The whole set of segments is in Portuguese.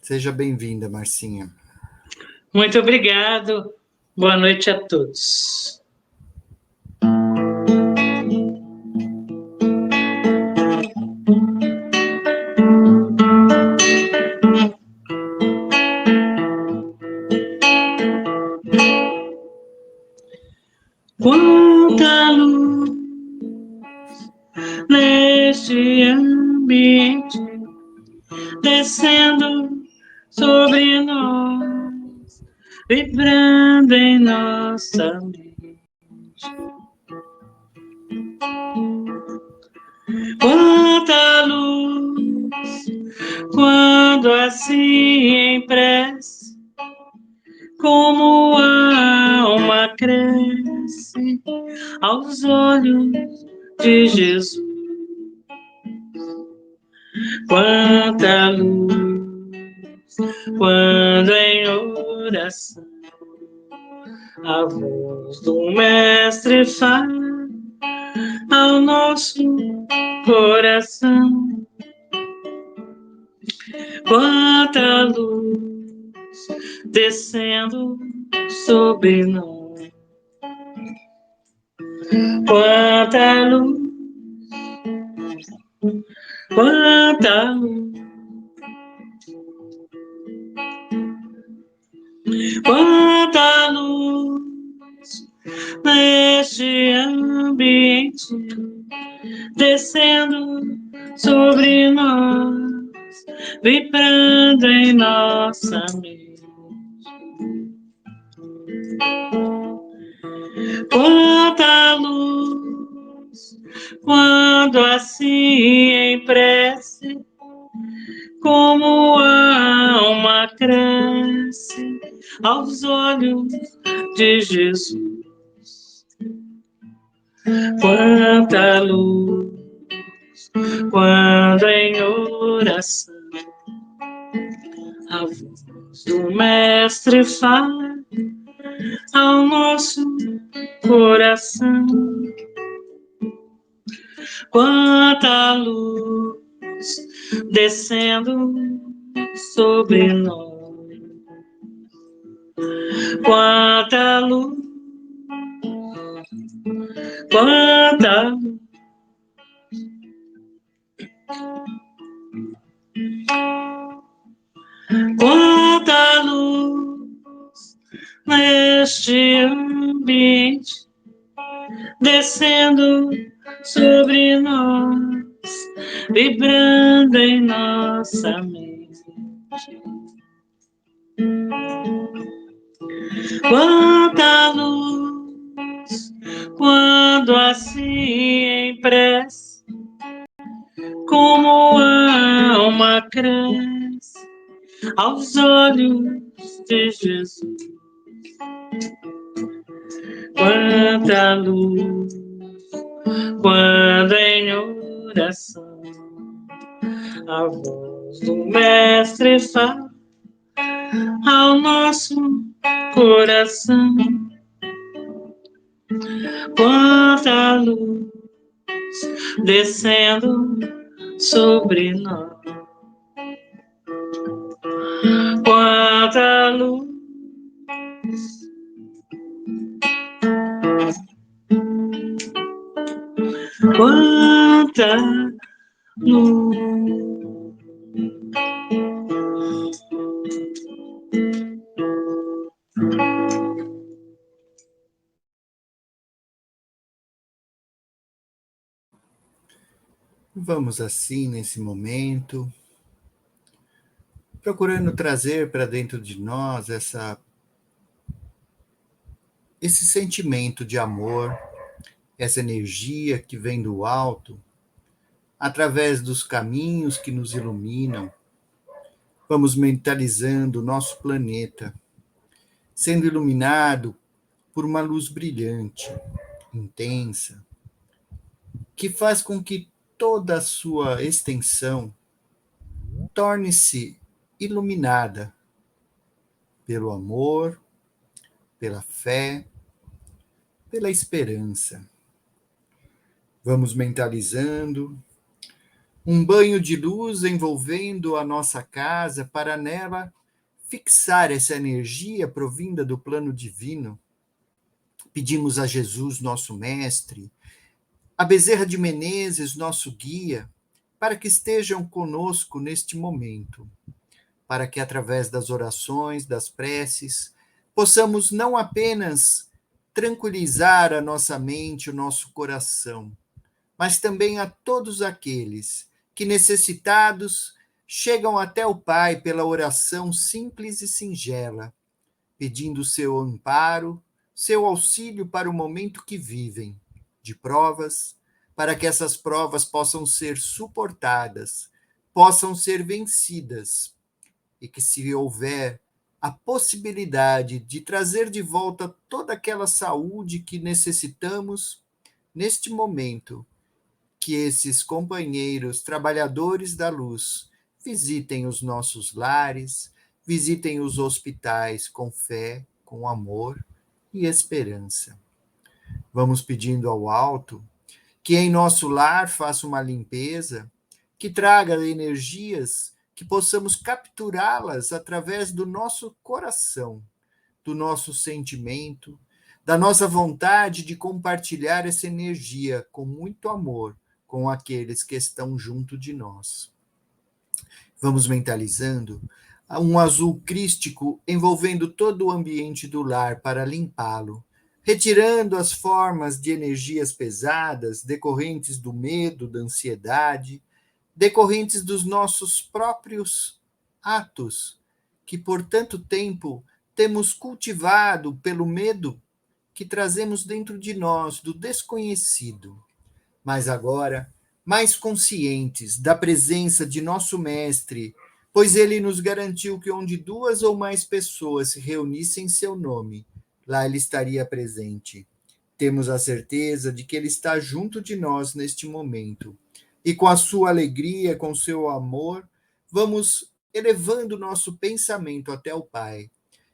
Seja bem-vinda, Marcinha. Muito obrigado. Boa noite a todos. Quanta luz neste ambiente descendo sobre nós, vibrando em nossa mente. Quanta luz quando assim em prece, como a alma cresce aos olhos de Jesus. Quanta luz quando em oração a voz do Mestre fala ao nosso coração. Quanta luz descendo sobre nós. Quanta luz, quanta luz, quanta luz neste ambiente descendo sobre nós, vibrando em nossa mente. Quanta luz quando assim em prece, como a alma cresce aos olhos de Jesus. Quanta luz quando em oração a voz do Mestre fala ao nosso coração. Quanta luz descendo sobre nós. Quanta luz, quanta luz, quanta luz neste ambiente descendo sobre nós, vibrando em nossa mente. Quanta luz quando assim em prece, como a alma cresce aos olhos de Jesus. Quanta luz quando em oração a voz do Mestre fala ao nosso coração. Quanta luz descendo sobre nós. Quanta luz, quanta luz. Vamos assim, nesse momento, procurando trazer para dentro de nós esse sentimento de amor, essa energia que vem do alto, através dos caminhos que nos iluminam. Vamos mentalizando o nosso planeta, sendo iluminado por uma luz brilhante, intensa, que faz com que toda a sua extensão torne-se iluminada pelo amor, pela fé, pela esperança. Vamos mentalizando Um banho de luz envolvendo a nossa casa para nela fixar essa energia provinda do plano divino. Pedimos a Jesus, nosso mestre, a Bezerra de Menezes, nosso guia, para que estejam conosco neste momento, para que através das orações, das preces, possamos não apenas tranquilizar a nossa mente, o nosso coração, mas também a todos aqueles que, necessitados, chegam até o Pai pela oração simples e singela, pedindo seu amparo, seu auxílio para o momento que vivem, de provas, para que essas provas possam ser suportadas, possam ser vencidas, e que, se houver a possibilidade de trazer de volta toda aquela saúde que necessitamos, neste momento, que esses companheiros trabalhadores da luz visitem os nossos lares, visitem os hospitais com fé, com amor e esperança. Vamos pedindo ao alto que em nosso lar faça uma limpeza, que traga energias, que possamos capturá-las através do nosso coração, do nosso sentimento, da nossa vontade de compartilhar essa energia com muito amor com aqueles que estão junto de nós. Vamos mentalizando um azul crístico envolvendo todo o ambiente do lar para limpá-lo, retirando as formas de energias pesadas decorrentes do medo, da ansiedade, decorrentes dos nossos próprios atos, que por tanto tempo temos cultivado pelo medo que trazemos dentro de nós do desconhecido. Mas agora, mais conscientes da presença de nosso Mestre, pois ele nos garantiu que onde duas ou mais pessoas se reunissem em seu nome, lá ele estaria presente. Temos a certeza de que ele está junto de nós neste momento. E com a sua alegria, com o seu amor, vamos elevando nosso pensamento até o Pai,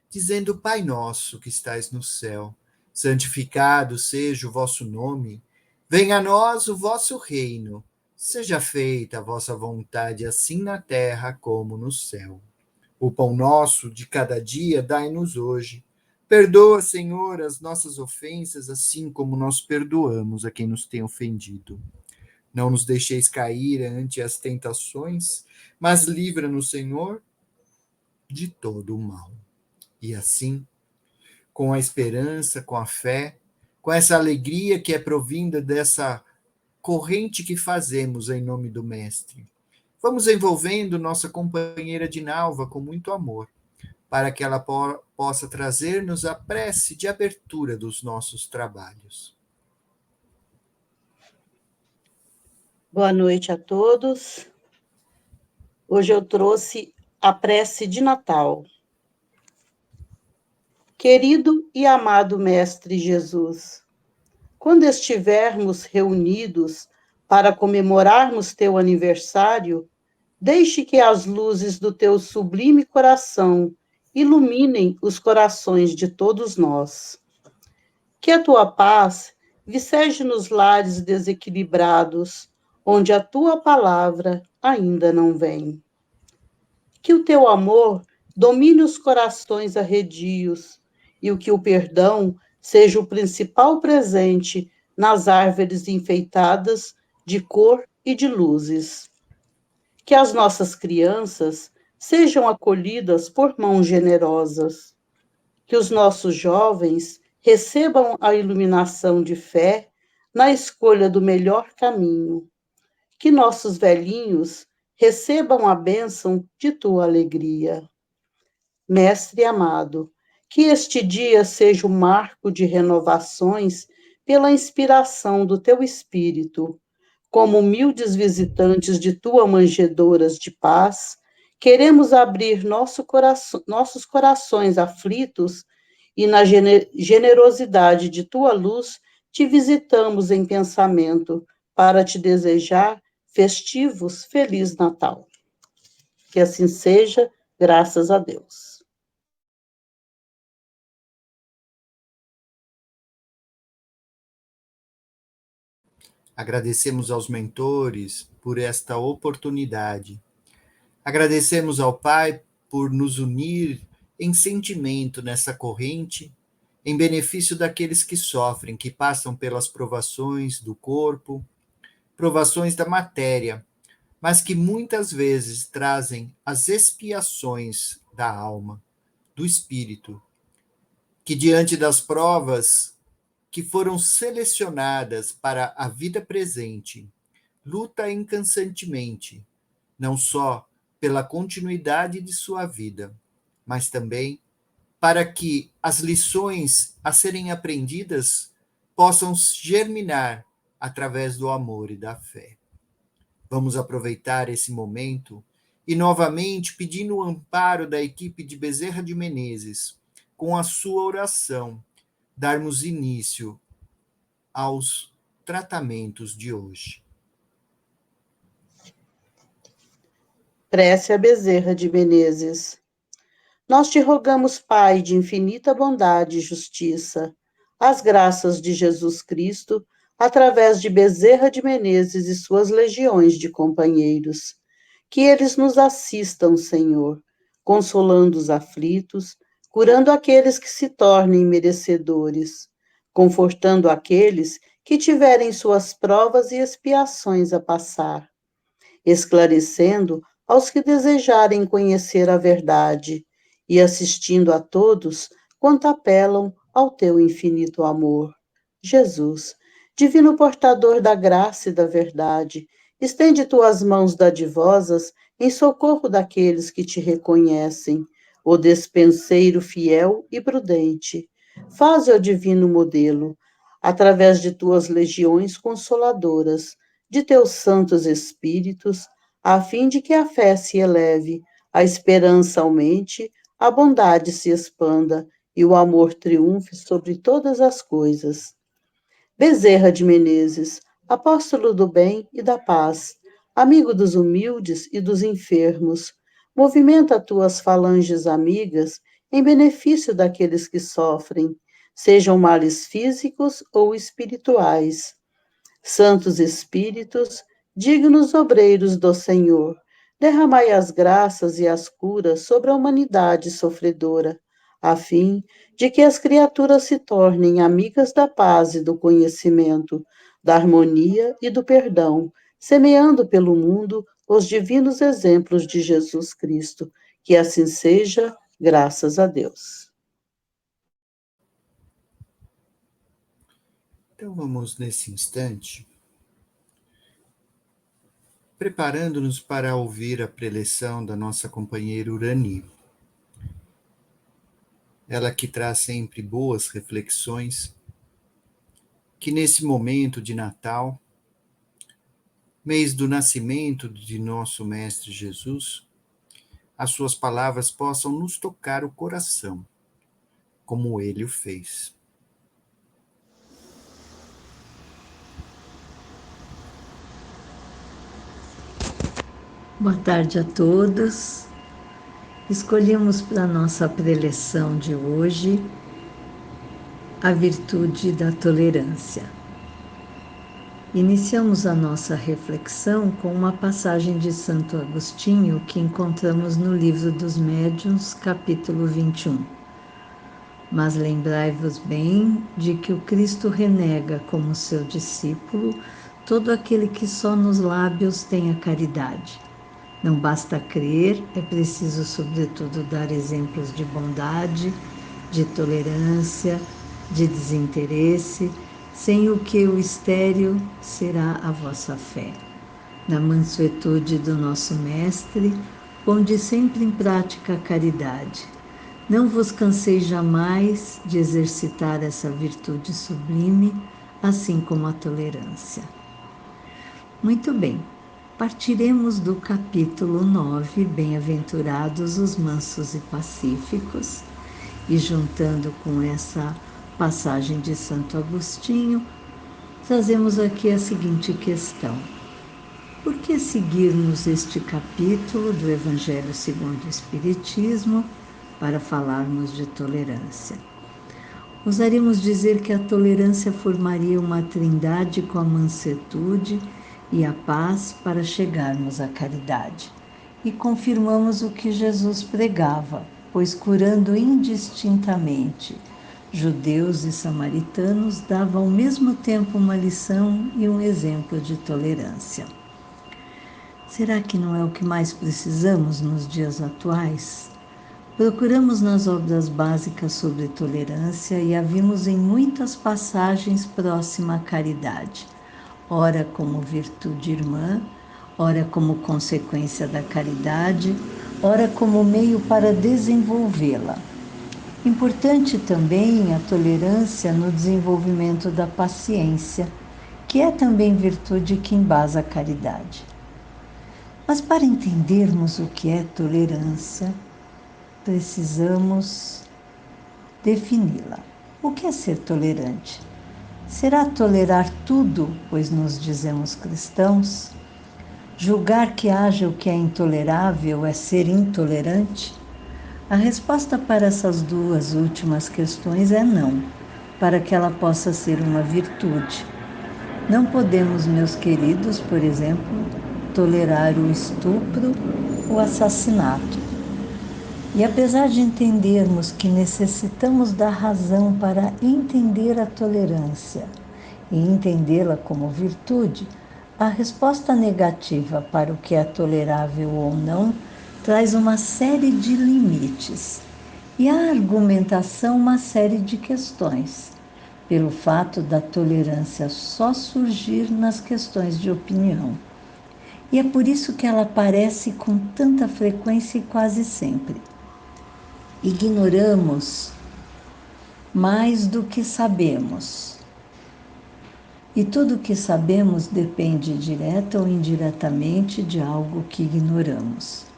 dizendo: Pai nosso que estais no céu, santificado seja o vosso nome, venha a nós o vosso reino, seja feita a vossa vontade, assim na terra como no céu. O pão nosso de cada dia dai-nos hoje. Perdoa, Senhor, as nossas ofensas, assim como nós perdoamos a quem nos tem ofendido. Não nos deixeis cair ante as tentações, mas livra-nos, Senhor, de todo o mal. E assim, com a esperança, com a fé, com essa alegria que é provinda dessa corrente que fazemos em nome do Mestre, vamos envolvendo nossa companheira de Nalva com muito amor, para que ela possa trazer-nos a prece de abertura dos nossos trabalhos. Boa noite a todos. Hoje eu trouxe a prece de Natal. Querido e amado Mestre Jesus, quando estivermos reunidos para comemorarmos teu aniversário, deixe que as luzes do teu sublime coração iluminem os corações de todos nós. Que a tua paz viceje nos lares desequilibrados, onde a tua palavra ainda não vem. Que o teu amor domine os corações arredios e que o perdão seja o principal presente nas árvores enfeitadas de cor e de luzes. Que as nossas crianças sejam acolhidas por mãos generosas. Que os nossos jovens recebam a iluminação de fé na escolha do melhor caminho. Que nossos velhinhos recebam a bênção de tua alegria. Mestre amado, que este dia seja o marco de renovações pela inspiração do teu Espírito. Como humildes visitantes de tua manjedoras de paz, queremos abrir nossos corações aflitos e na generosidade de tua luz te visitamos em pensamento para te desejar festivos Feliz Natal. Que assim seja, graças a Deus. Agradecemos aos mentores por esta oportunidade. Agradecemos ao Pai por nos unir em sentimento nessa corrente, em benefício daqueles que sofrem, que passam pelas provações do corpo, provações da matéria, mas que muitas vezes trazem as expiações da alma, do espírito, que diante das provas que foram selecionadas para a vida presente, luta incessantemente, não só pela continuidade de sua vida, mas também para que as lições a serem aprendidas possam germinar através do amor e da fé. Vamos aproveitar esse momento e, novamente, pedindo o amparo da equipe de Bezerra de Menezes, com a sua oração, darmos início aos tratamentos de hoje. Prece a Bezerra de Menezes. Nós te rogamos, Pai de infinita bondade e justiça, as graças de Jesus Cristo, através de Bezerra de Menezes e suas legiões de companheiros, que eles nos assistam, Senhor, consolando os aflitos, curando aqueles que se tornem merecedores, confortando aqueles que tiverem suas provas e expiações a passar, esclarecendo aos que desejarem conhecer a verdade, e assistindo a todos quanto apelam ao teu infinito amor. Jesus, divino portador da graça e da verdade, estende tuas mãos dadivosas em socorro daqueles que te reconhecem, o despenseiro fiel e prudente. Faze o divino modelo, através de tuas legiões consoladoras, de teus santos espíritos, a fim de que a fé se eleve, a esperança aumente, a bondade se expanda e o amor triunfe sobre todas as coisas. Bezerra de Menezes, apóstolo do bem e da paz, amigo dos humildes e dos enfermos, movimenta tuas falanges amigas em benefício daqueles que sofrem, sejam males físicos ou espirituais. Santos Espíritos, dignos obreiros do Senhor, derramai as graças e as curas sobre a humanidade sofredora, a fim de que as criaturas se tornem amigas da paz e do conhecimento, da harmonia e do perdão, semeando pelo mundo os divinos exemplos de Jesus Cristo. Que assim seja, graças a Deus. Então vamos, nesse instante, preparando-nos para ouvir a preleção da nossa companheira Urani. Ela que traz sempre boas reflexões, que nesse momento de Natal, mês do nascimento de nosso Mestre Jesus, as suas palavras possam nos tocar o coração, como ele o fez. Boa tarde a todos. Escolhemos para a nossa preleção de hoje a virtude da tolerância. Iniciamos a nossa reflexão com uma passagem de Santo Agostinho que encontramos no Livro dos Médiuns, capítulo 21. Mas lembrai-vos bem de que o Cristo renega como seu discípulo todo aquele que só nos lábios tem a caridade. Não basta crer, é preciso, sobretudo, dar exemplos de bondade, de tolerância, de desinteresse, sem o que o estéril será a vossa fé. Na mansuetude do nosso Mestre, ponde sempre em prática a caridade. Não vos canseis jamais de exercitar essa virtude sublime, assim como a tolerância. Muito bem. Partiremos do capítulo 9, Bem-aventurados os mansos e pacíficos, e juntando com essa passagem de Santo Agostinho, trazemos aqui a seguinte questão. Por que seguirmos este capítulo do Evangelho segundo o Espiritismo para falarmos de tolerância? Ousaríamos dizer que a tolerância formaria uma trindade com a mansuetude e a paz para chegarmos à caridade. E confirmamos o que Jesus pregava, pois curando indistintamente judeus e samaritanos, dava ao mesmo tempo uma lição e um exemplo de tolerância. Será que não é o que mais precisamos nos dias atuais? Procuramos nas obras básicas sobre tolerância e a vimos em muitas passagens próxima à caridade, ora como virtude irmã, ora como consequência da caridade, ora como meio para desenvolvê-la. Importante também a tolerância no desenvolvimento da paciência, que é também virtude que embasa a caridade. Mas para entendermos o que é tolerância, precisamos defini-la. O que é ser tolerante? Será tolerar tudo, pois nos dizemos cristãos? Julgar que haja o que é intolerável é ser intolerante? A resposta para essas duas últimas questões é não, para que ela possa ser uma virtude. Não podemos, meus queridos, por exemplo, tolerar o estupro, o assassinato. E apesar de entendermos que necessitamos da razão para entender a tolerância e entendê-la como virtude, a resposta negativa para o que é tolerável ou não traz uma série de limites e a argumentação uma série de questões, pelo fato da tolerância só surgir nas questões de opinião. E é por isso que ela aparece com tanta frequência e quase sempre. Ignoramos mais do que sabemos. E tudo o que sabemos depende direta ou indiretamente de algo que ignoramos.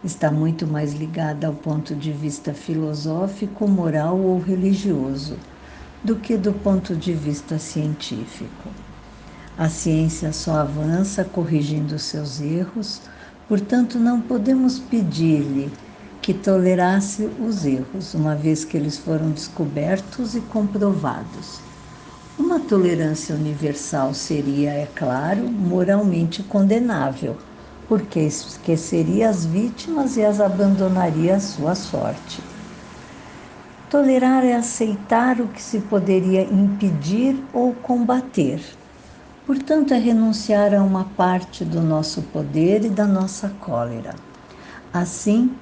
Está muito mais ligada ao ponto de vista filosófico, moral ou religioso, do que do ponto de vista científico. A ciência só avança corrigindo seus erros, portanto não podemos pedir-lhe que tolerasse os erros, uma vez que eles foram descobertos e comprovados. Uma tolerância universal seria, é claro, moralmente condenável, porque esqueceria as vítimas e as abandonaria à sua sorte. Tolerar é aceitar o que se poderia impedir ou combater. Portanto, é renunciar a uma parte do nosso poder e da nossa cólera. Assim,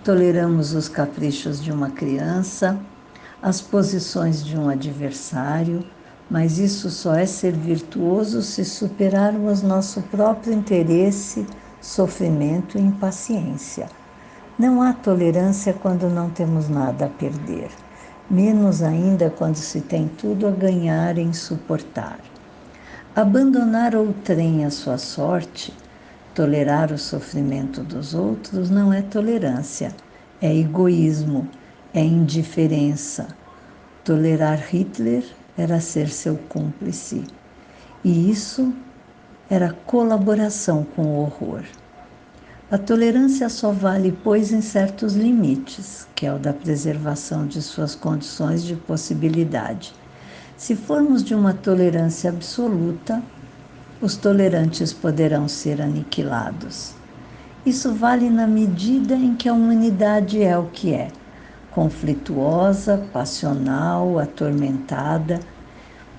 toleramos os caprichos de uma criança, as posições de um adversário, mas isso só é ser virtuoso se superarmos nosso próprio interesse, sofrimento e impaciência. Não há tolerância quando não temos nada a perder, menos ainda quando se tem tudo a ganhar em suportar. Abandonar outrem a sua sorte, tolerar o sofrimento dos outros não é tolerância, é egoísmo, é indiferença. Tolerar Hitler era ser seu cúmplice, e isso era colaboração com o horror. A tolerância só vale, pois, em certos limites, que é o da preservação de suas condições de possibilidade. Se formos de uma tolerância absoluta, os tolerantes poderão ser aniquilados. Isso vale na medida em que a humanidade é o que é, conflituosa, passional, atormentada,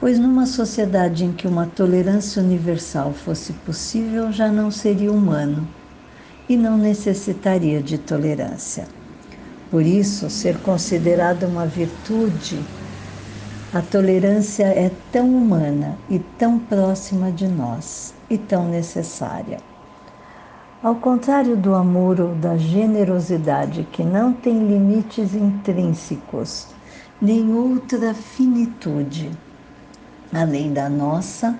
pois numa sociedade em que uma tolerância universal fosse possível, já não seria humano e não necessitaria de tolerância. Por isso, ser considerada uma virtude, a tolerância é tão humana e tão próxima de nós e tão necessária. Ao contrário do amor ou da generosidade, que não tem limites intrínsecos, nem outra finitude além da nossa,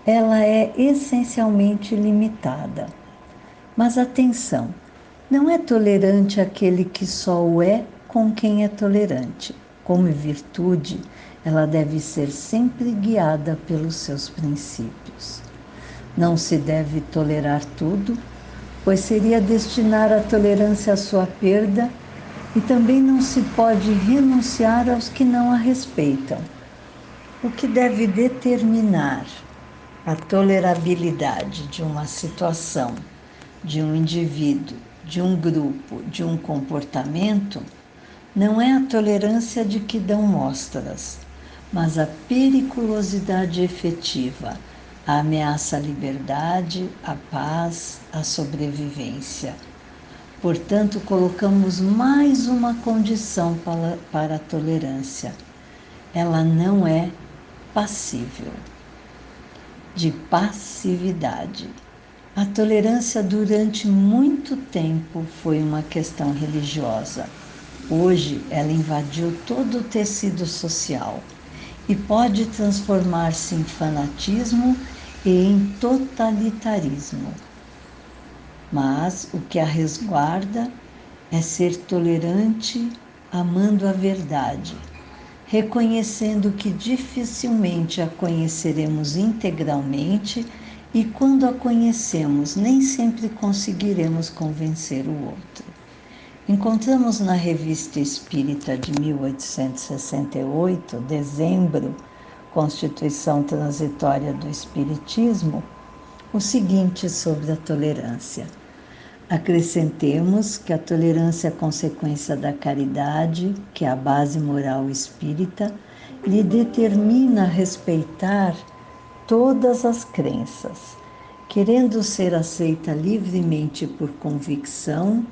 ela é essencialmente limitada. Mas atenção, não é tolerante aquele que só o é com quem é tolerante. Como virtude, ela deve ser sempre guiada pelos seus princípios. Não se deve tolerar tudo, pois seria destinar a tolerância à sua perda E também não se pode renunciar aos que não a respeitam. O que deve determinar a tolerabilidade de uma situação, de um indivíduo, de um grupo, de um comportamento, não é a tolerância de que dão mostras, mas a periculosidade efetiva, a ameaça à liberdade, à paz, à sobrevivência. Portanto, colocamos mais uma condição para a tolerância. Ela não é passível. De passividade. A tolerância durante muito tempo foi uma questão religiosa. Hoje ela invadiu todo o tecido social e pode transformar-se em fanatismo e em totalitarismo. Mas o que a resguarda é ser tolerante, amando a verdade, reconhecendo que dificilmente a conheceremos integralmente e quando a conhecemos, nem sempre conseguiremos convencer o outro. Encontramos na Revista Espírita de 1868, dezembro, Constituição Transitória do Espiritismo, o seguinte sobre a tolerância. Acrescentemos que a tolerância é consequência da caridade, que é a base moral espírita, lhe determina respeitar todas as crenças, querendo ser aceita livremente por convicção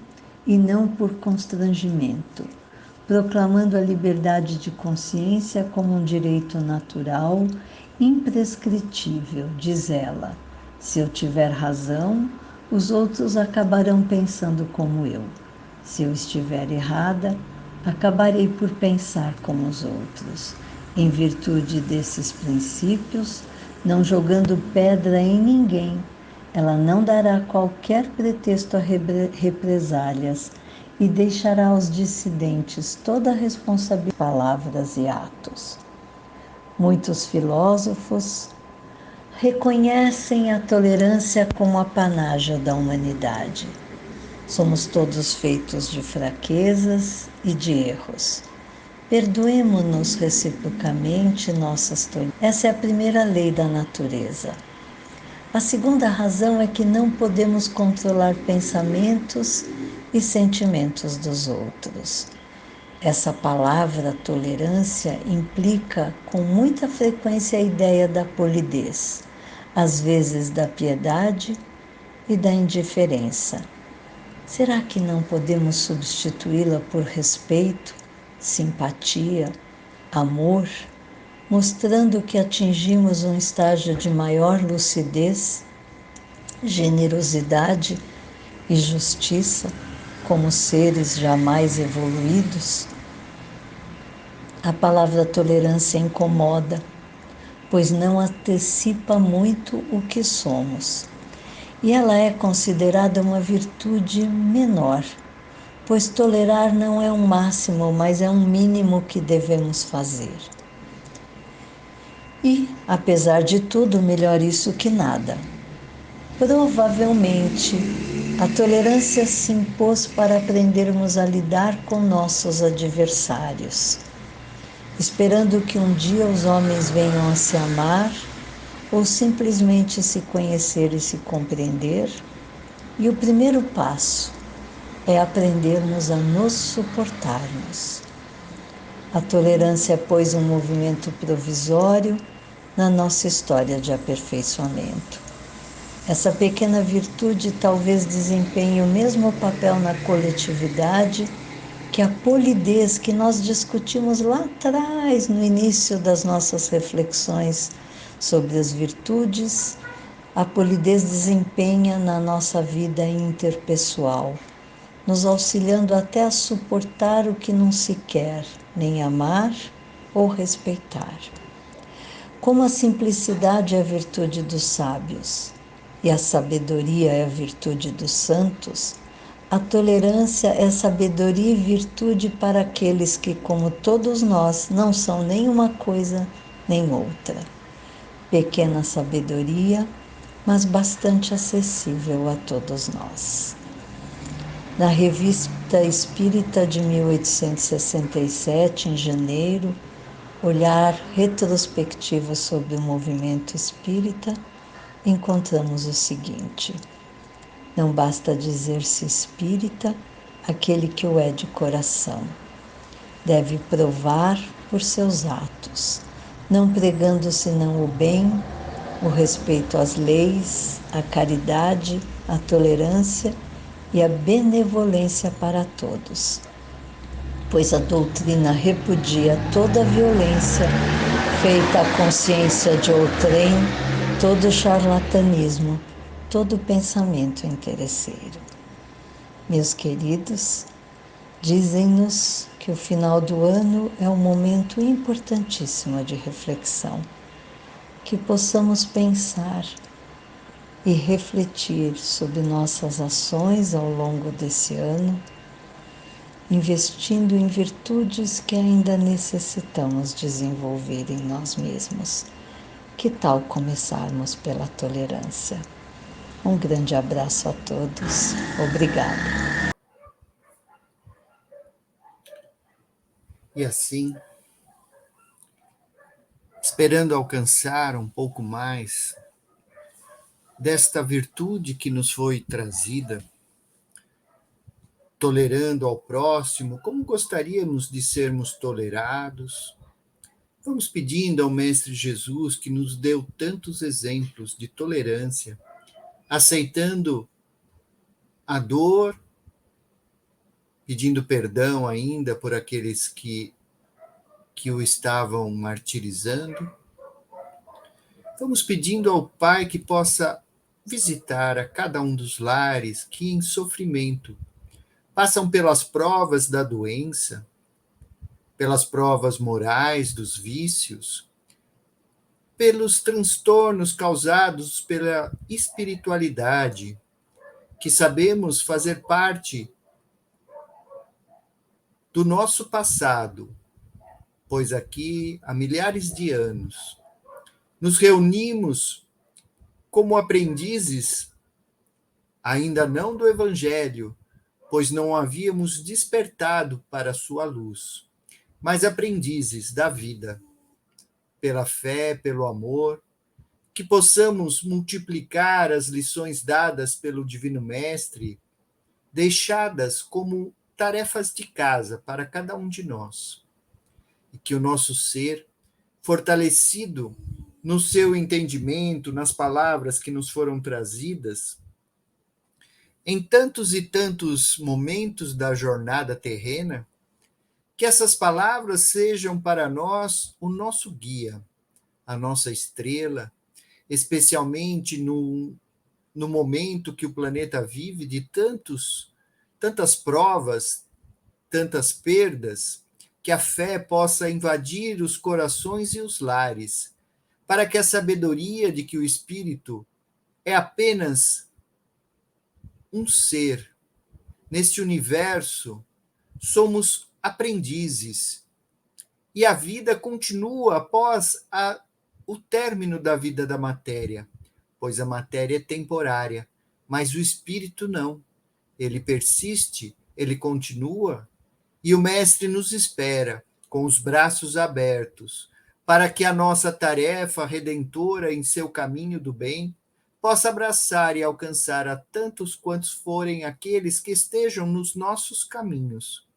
e não por constrangimento, proclamando a liberdade de consciência como um direito natural, imprescritível, diz ela. Se eu tiver razão, os outros acabarão pensando como eu. Se eu estiver errada, acabarei por pensar como os outros. Em virtude desses princípios, não jogando pedra em ninguém, ela não dará qualquer pretexto a represálias e deixará aos dissidentes toda a responsabilidade de palavras e atos. Muitos filósofos reconhecem a tolerância como a panágio da humanidade. Somos todos feitos de fraquezas e de erros. Perdoemo-nos reciprocamente nossas tolerâncias. Essa é a primeira lei da natureza. A segunda razão é que não podemos controlar pensamentos e sentimentos dos outros. Essa palavra tolerância implica com muita frequência a ideia da polidez, às vezes da piedade e da indiferença. Será que não podemos substituí-la por respeito, simpatia, amor, mostrando que atingimos um estágio de maior lucidez, generosidade e justiça como seres jamais evoluídos? A palavra tolerância incomoda, pois não antecipa muito o que somos. E ela é considerada uma virtude menor, pois tolerar não é um máximo, mas é um mínimo que devemos fazer. E, apesar de tudo, melhor isso que nada. Provavelmente, a tolerância se impôs para aprendermos a lidar com nossos adversários, esperando que um dia os homens venham a se amar ou simplesmente se conhecer e se compreender. E o primeiro passo é aprendermos a nos suportarmos. A tolerância é, pois, um movimento provisório na nossa história de aperfeiçoamento. Essa pequena virtude talvez desempenhe o mesmo papel na coletividade que a polidez que nós discutimos lá atrás, no início das nossas reflexões sobre as virtudes. A polidez desempenha na nossa vida interpessoal, nos auxiliando até a suportar o que não se quer, nem amar ou respeitar. Como a simplicidade é a virtude dos sábios e a sabedoria é a virtude dos santos, a tolerância é sabedoria e virtude para aqueles que, como todos nós, não são nem uma coisa nem outra. Pequena sabedoria, mas bastante acessível a todos nós. Na Revista Visita Espírita de 1867, em janeiro, olhar retrospectivo sobre o movimento espírita, encontramos o seguinte: não basta dizer-se espírita aquele que o é de coração. Deve provar por seus atos, não pregando senão o bem, o respeito às leis, a caridade, a tolerância e a benevolência para todos, pois a doutrina repudia toda violência feita à consciência de outrem, todo charlatanismo, todo pensamento interesseiro. Meus queridos, dizem-nos que o final do ano é um momento importantíssimo de reflexão, que possamos pensar e refletir sobre nossas ações ao longo desse ano, investindo em virtudes que ainda necessitamos desenvolver em nós mesmos. Que tal começarmos pela tolerância? Um grande abraço a todos. Obrigada. E assim, esperando alcançar um pouco mais desta virtude que nos foi trazida, tolerando ao próximo, como gostaríamos de sermos tolerados, vamos pedindo ao Mestre Jesus, que nos deu tantos exemplos de tolerância, aceitando a dor, pedindo perdão ainda por aqueles que o estavam martirizando. Vamos pedindo ao Pai que possa visitar a cada um dos lares que, em sofrimento, passam pelas provas da doença, pelas provas morais dos vícios, pelos transtornos causados pela espiritualidade, que sabemos fazer parte do nosso passado, pois aqui, há milhares de anos, nos reunimos como aprendizes, ainda não do Evangelho, pois não havíamos despertado para a sua luz, mas aprendizes da vida, pela fé, pelo amor, que possamos multiplicar as lições dadas pelo Divino Mestre, deixadas como tarefas de casa para cada um de nós, e que o nosso ser, fortalecido no seu entendimento, nas palavras que nos foram trazidas, em tantos e tantos momentos da jornada terrena, que essas palavras sejam para nós o nosso guia, a nossa estrela, especialmente no momento que o planeta vive de tantas provas, tantas perdas, que a fé possa invadir os corações e os lares, para que a sabedoria de que o Espírito é apenas um ser. Neste universo, somos aprendizes, e a vida continua após o término da vida da matéria, pois a matéria é temporária, mas o Espírito não. Ele persiste, ele continua, e o Mestre nos espera com os braços abertos, para que a nossa tarefa redentora em seu caminho do bem possa abraçar e alcançar a tantos quantos forem aqueles que estejam nos nossos caminhos,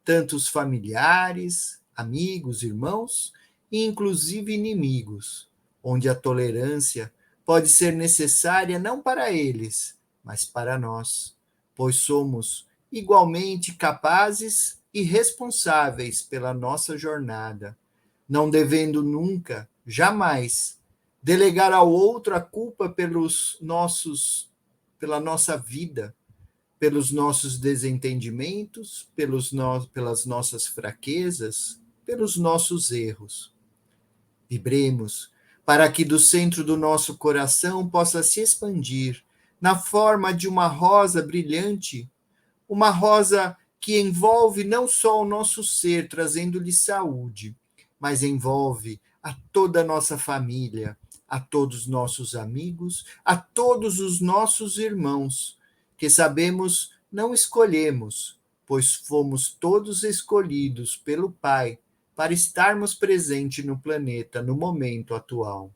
tantos familiares, amigos, irmãos e inclusive inimigos, onde a tolerância pode ser necessária não para eles, mas para nós, pois somos igualmente capazes e responsáveis pela nossa jornada, não devendo nunca, jamais, delegar ao outro a culpa pela nossa vida, pelos nossos desentendimentos, pelas nossas fraquezas, pelos nossos erros. Vibremos para que do centro do nosso coração possa se expandir, na forma de uma rosa brilhante, uma rosa que envolve não só o nosso ser, trazendo-lhe saúde, mas envolve a toda a nossa família, a todos os nossos amigos, a todos os nossos irmãos, que sabemos não escolhemos, pois fomos todos escolhidos pelo Pai para estarmos presentes no planeta no momento atual.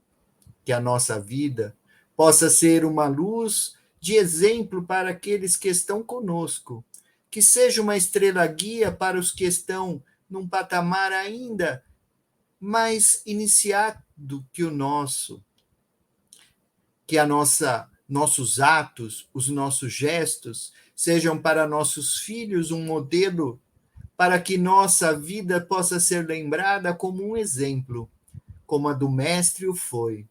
Que a nossa vida possa ser uma luz de exemplo para aqueles que estão conosco, que seja uma estrela guia para os que estão num patamar ainda mais iniciado que o nosso, que nossos atos, os nossos gestos sejam para nossos filhos um modelo para que nossa vida possa ser lembrada como um exemplo, como a do mestre o foi.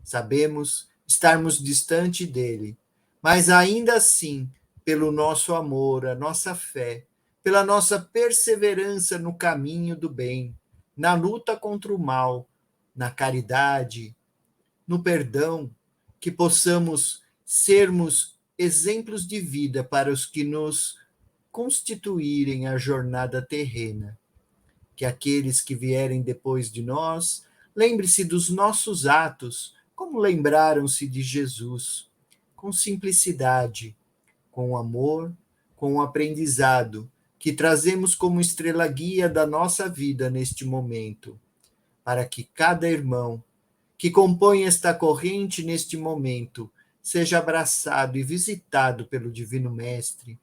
Sabemos estarmos distante dele, mas ainda assim, pelo nosso amor, a nossa fé, pela nossa perseverança no caminho do bem, na luta contra o mal, na caridade, no perdão, que possamos sermos exemplos de vida para os que nos constituírem a jornada terrena. Que aqueles que vierem depois de nós, lembre-se dos nossos atos, como lembraram-se de Jesus, com simplicidade, com amor, com o aprendizado que trazemos como estrela guia da nossa vida neste momento, para que cada irmão que compõe esta corrente neste momento seja abraçado e visitado pelo Divino Mestre.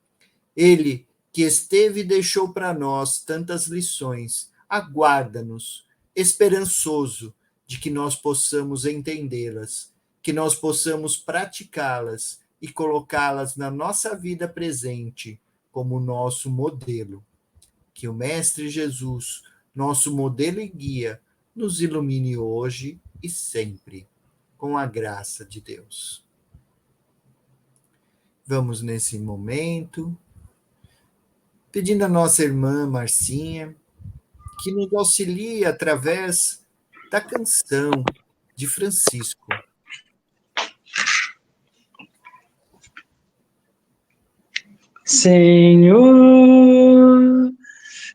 Ele que esteve e deixou para nós tantas lições, aguarda-nos, esperançoso de que nós possamos entendê-las, que nós possamos praticá-las e colocá-las na nossa vida presente como nosso modelo. Que o Mestre Jesus, nosso modelo e guia, nos ilumine hoje e sempre, com a graça de Deus. Vamos nesse momento pedindo à nossa irmã Marcinha que nos auxilie através da canção de Francisco. Senhor,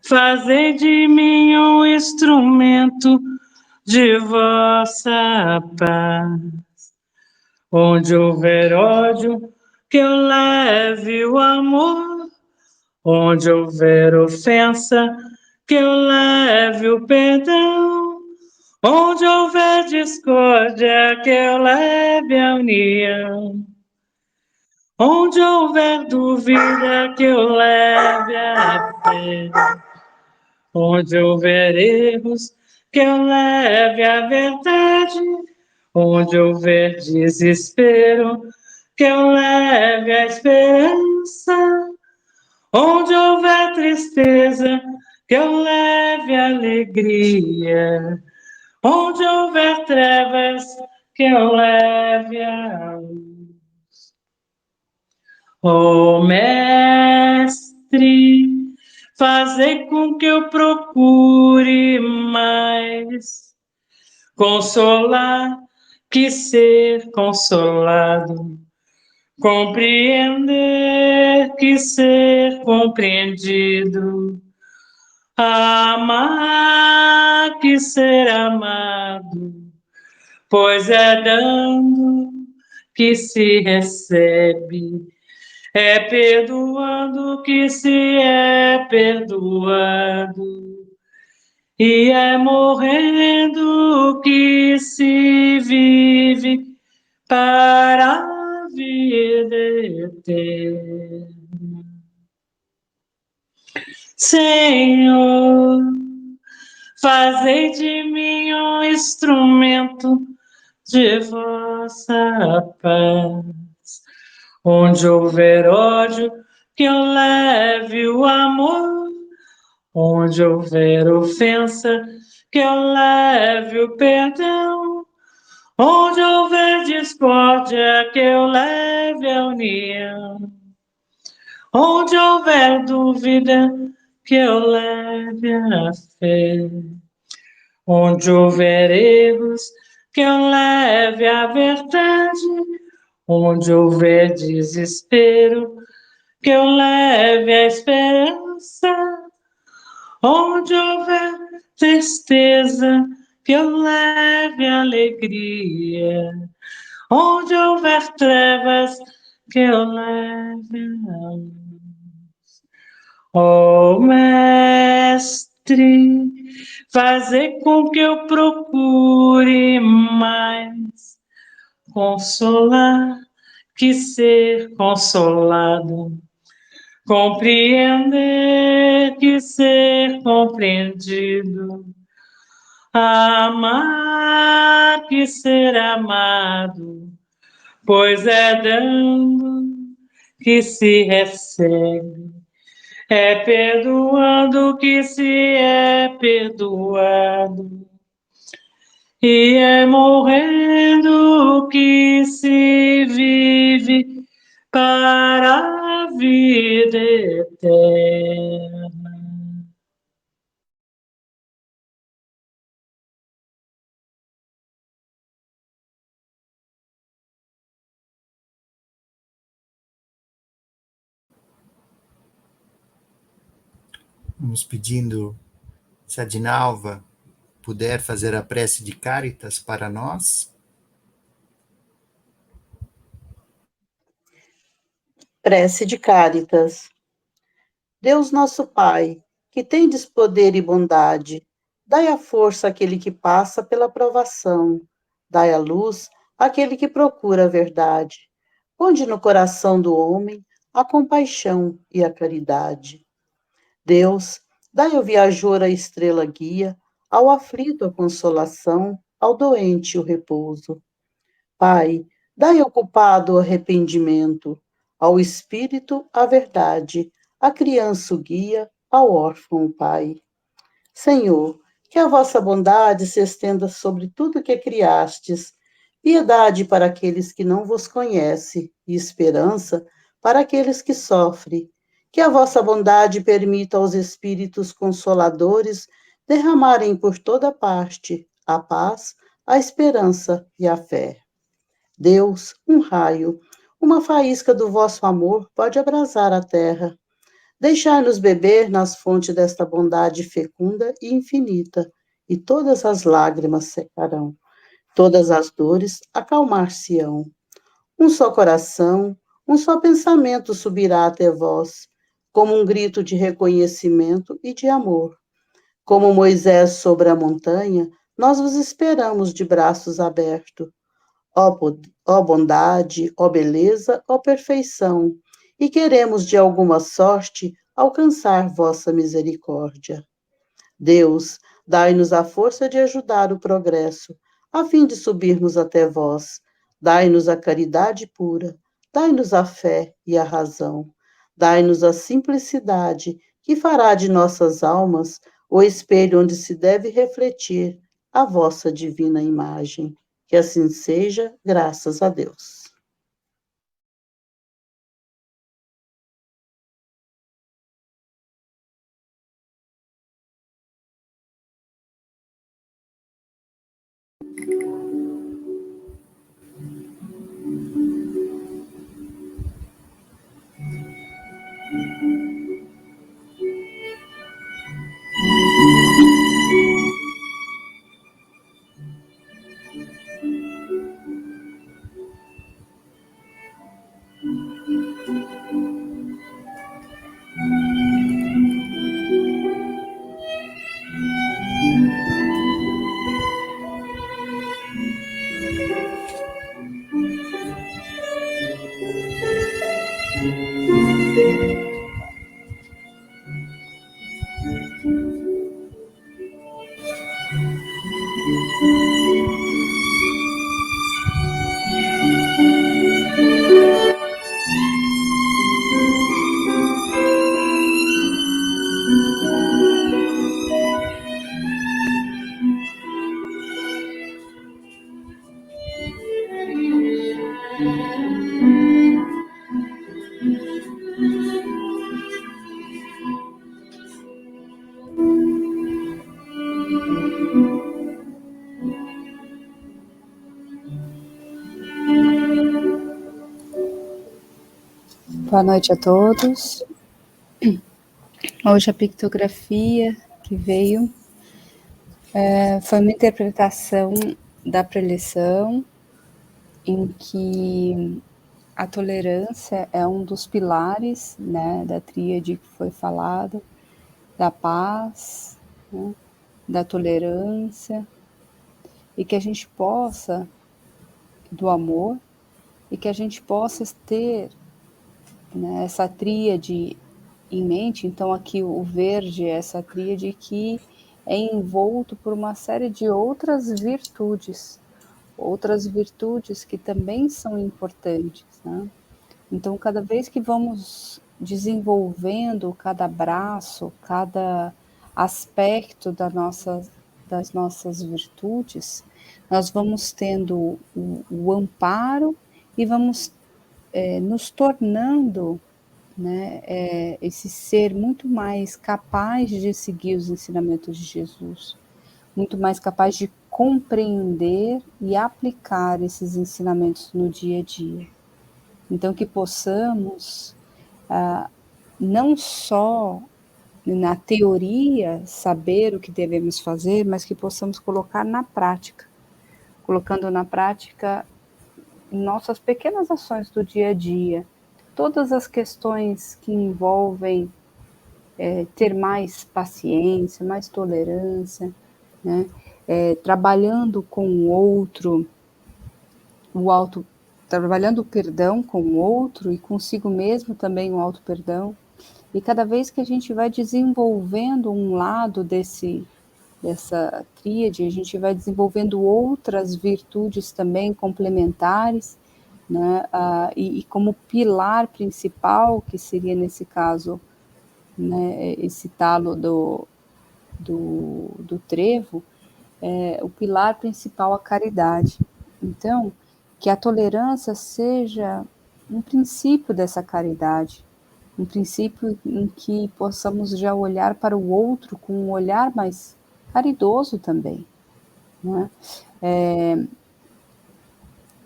fazei de mim um instrumento de vossa paz. Onde houver ódio, que eu leve o amor. Onde houver ofensa, que eu leve o perdão. Onde houver discórdia, que eu leve a união. Onde houver dúvida, que eu leve a fé. Onde houver erros, que eu leve a verdade. Onde houver desespero, que eu leve a esperança. Onde houver tristeza, que eu leve a alegria. Onde houver trevas, que eu leve a luz. Ó Mestre, fazei com que eu procure mais consolar que ser consolado, compreender que ser compreendido, amar que ser amado, pois é dando que se recebe, é perdoando que se é perdoado, e é morrendo que se vive para a vida eterna. Senhor, fazei de mim um instrumento de vossa paz. Onde houver ódio, que eu leve o amor. Onde houver ofensa, que eu leve o perdão. Onde houver discórdia, que eu leve a união. Onde houver dúvida, que eu leve a fé. Onde houver erros, que eu leve a verdade. Onde houver desespero, que eu leve a esperança. Onde houver tristeza, que eu leve a alegria. Onde houver trevas, que eu leve a luz. Ó Mestre, fazer com que eu procure mais consolar que ser consolado, compreender que ser compreendido, amar que ser amado, pois é dando que se recebe, é perdoando que se é perdoado, e é morrendo que se vive para a vida eterna. Vamos pedindo, se a Dinalva puder fazer a prece de Caritas para nós. Prece de Caritas. Deus nosso Pai, que tendes poder e bondade, dai a força àquele que passa pela provação, dai a luz àquele que procura a verdade. Ponde no coração do homem a compaixão e a caridade. Deus, dai ao viajor a estrela guia, ao aflito a consolação, ao doente o repouso. Pai, dai ao culpado o arrependimento, ao espírito a verdade, à criança o guia, ao órfão o pai. Senhor, que a vossa bondade se estenda sobre tudo que criastes, piedade para aqueles que não vos conhecem e esperança para aqueles que sofrem. Que a vossa bondade permita aos espíritos consoladores derramarem por toda parte a paz, a esperança e a fé. Deus, um raio, uma faísca do vosso amor pode abrasar a terra. Deixai-nos beber nas fontes desta bondade fecunda e infinita, e todas as lágrimas secarão, todas as dores acalmar-se-ão. Um só coração, um só pensamento subirá até vós, como um grito de reconhecimento e de amor. Como Moisés sobre a montanha, nós vos esperamos de braços abertos. Ó bondade, ó beleza, ó perfeição, e queremos de alguma sorte alcançar vossa misericórdia. Deus, dai-nos a força de ajudar o progresso, a fim de subirmos até vós. Dai-nos a caridade pura, dai-nos a fé e a razão. Dai-nos a simplicidade, que fará de nossas almas o espelho onde se deve refletir a vossa divina imagem. Que assim seja, graças a Deus. Boa noite a todos. Hoje a pictografia que veio foi uma interpretação da preleção em que a tolerância é um dos pilares, né, da tríade que foi falada, da paz, né, da tolerância, e que a gente possa, do amor, e que a gente possa ter, né, essa tríade em mente. Então aqui o verde é essa tríade que é envolto por uma série de outras virtudes que também são importantes, né? Então, cada vez que vamos desenvolvendo cada braço, cada aspecto das nossas virtudes, nós vamos tendo o amparo e vamos nos tornando, né, esse ser muito mais capaz de seguir os ensinamentos de Jesus, muito mais capaz de compreender e aplicar esses ensinamentos no dia a dia. Então, que possamos, não só na teoria saber o que devemos fazer, mas que possamos colocar na prática, colocando na prática nossas pequenas ações do dia a dia, todas as questões que envolvem ter mais paciência, mais tolerância, né? Trabalhando com o outro, trabalhando o perdão com o outro e consigo mesmo também o auto perdão. E cada vez que a gente vai desenvolvendo um lado dessa tríade, a gente vai desenvolvendo outras virtudes também complementares, né? E como pilar principal, que seria nesse caso, né, esse talo do trevo, o pilar principal a caridade. Então, que a tolerância seja um princípio dessa caridade, um princípio em que possamos já olhar para o outro com um olhar mais caridoso também, né?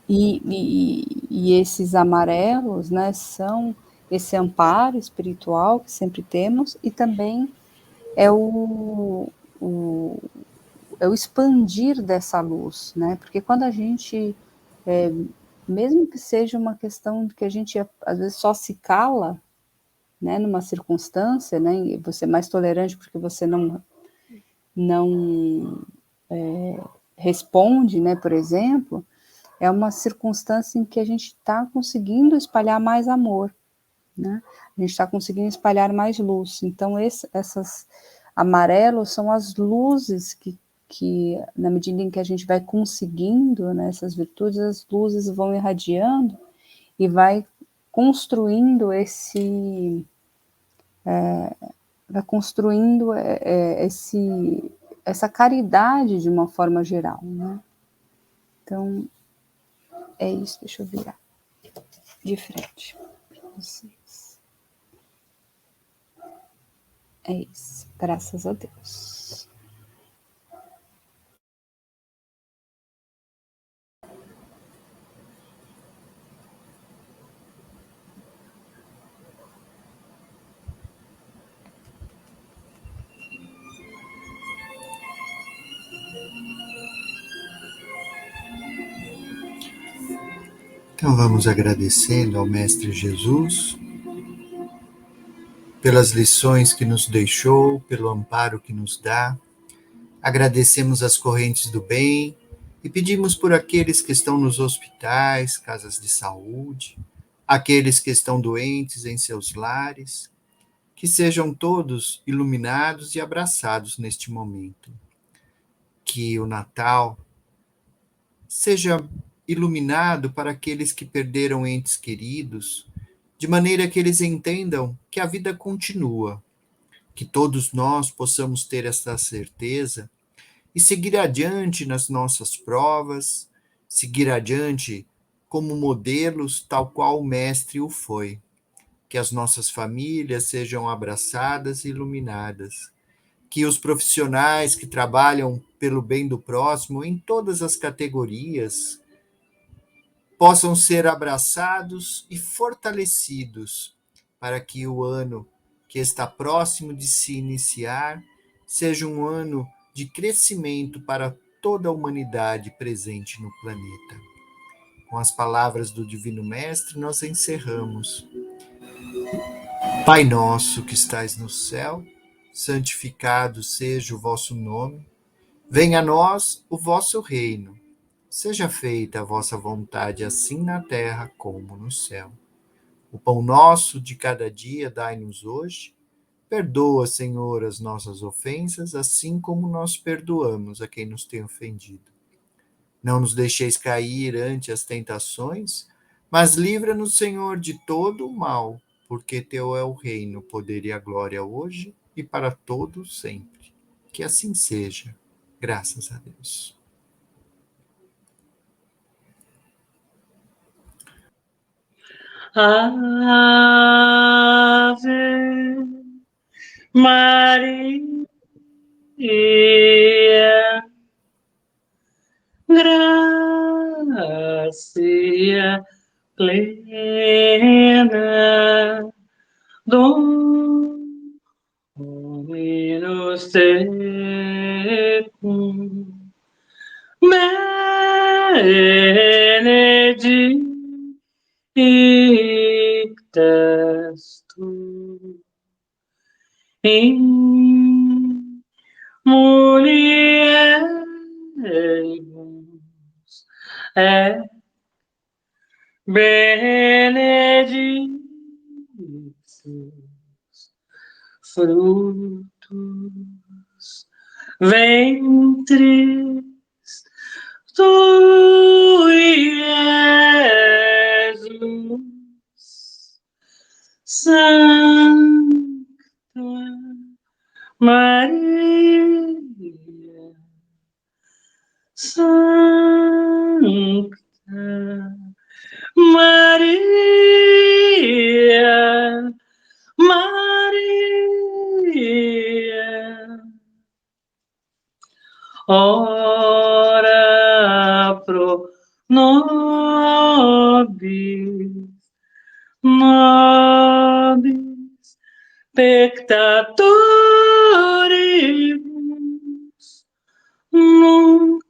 E esses amarelos, né, são esse amparo espiritual que sempre temos, e também é o, é o expandir dessa luz, né? Porque quando a gente, mesmo que seja uma questão que a gente às vezes só se cala, né, numa circunstância, né, e você é mais tolerante porque você não responde, né, por exemplo, é uma circunstância em que a gente está conseguindo espalhar mais amor, né? A gente está conseguindo espalhar mais luz. Então, essas amarelos são as luzes que, na medida em que a gente vai conseguindo, né, essas virtudes, as luzes vão irradiando e vai construindo essa caridade de uma forma geral, né? Então, é isso. Deixa eu virar de frente para vocês. É isso. Graças a Deus. Então vamos agradecendo ao Mestre Jesus pelas lições que nos deixou, pelo amparo que nos dá. Agradecemos as correntes do bem e pedimos por aqueles que estão nos hospitais, casas de saúde, aqueles que estão doentes em seus lares, que sejam todos iluminados e abraçados neste momento. Que o Natal seja iluminado para aqueles que perderam entes queridos, de maneira que eles entendam que a vida continua, que todos nós possamos ter esta certeza e seguir adiante nas nossas provas, seguir adiante como modelos, tal qual o Mestre o foi. Que as nossas famílias sejam abraçadas e iluminadas. Que os profissionais que trabalham pelo bem do próximo, em todas as categorias, possam ser abraçados e fortalecidos para que o ano que está próximo de se iniciar seja um ano de crescimento para toda a humanidade presente no planeta. Com as palavras do Divino Mestre, nós encerramos. Pai nosso que estais no céu, santificado seja o vosso nome. Venha a nós o vosso reino. Seja feita a vossa vontade, assim na terra como no céu. O pão nosso de cada dia dai-nos hoje. Perdoa, Senhor, as nossas ofensas, assim como nós perdoamos a quem nos tem ofendido. Não nos deixeis cair ante as tentações, mas livra-nos, Senhor, de todo o mal, porque teu é o reino, o poder e a glória hoje e para todo sempre. Que assim seja. Graças a Deus. Ave Maria, gracia plena, Dominus tecum, benedictas tu in mulieribus et benedictus fructus ventris tui, Jesus. Sancta Maria, Sancta Maria, Maria, ora pro nobis, nobis peccatoribus, nunc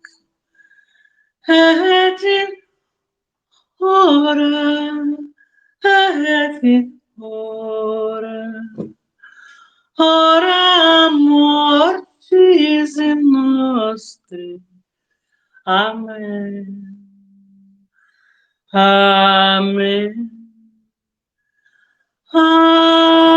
et in hora, hora mortis nostri. Amen. Amen. Amen.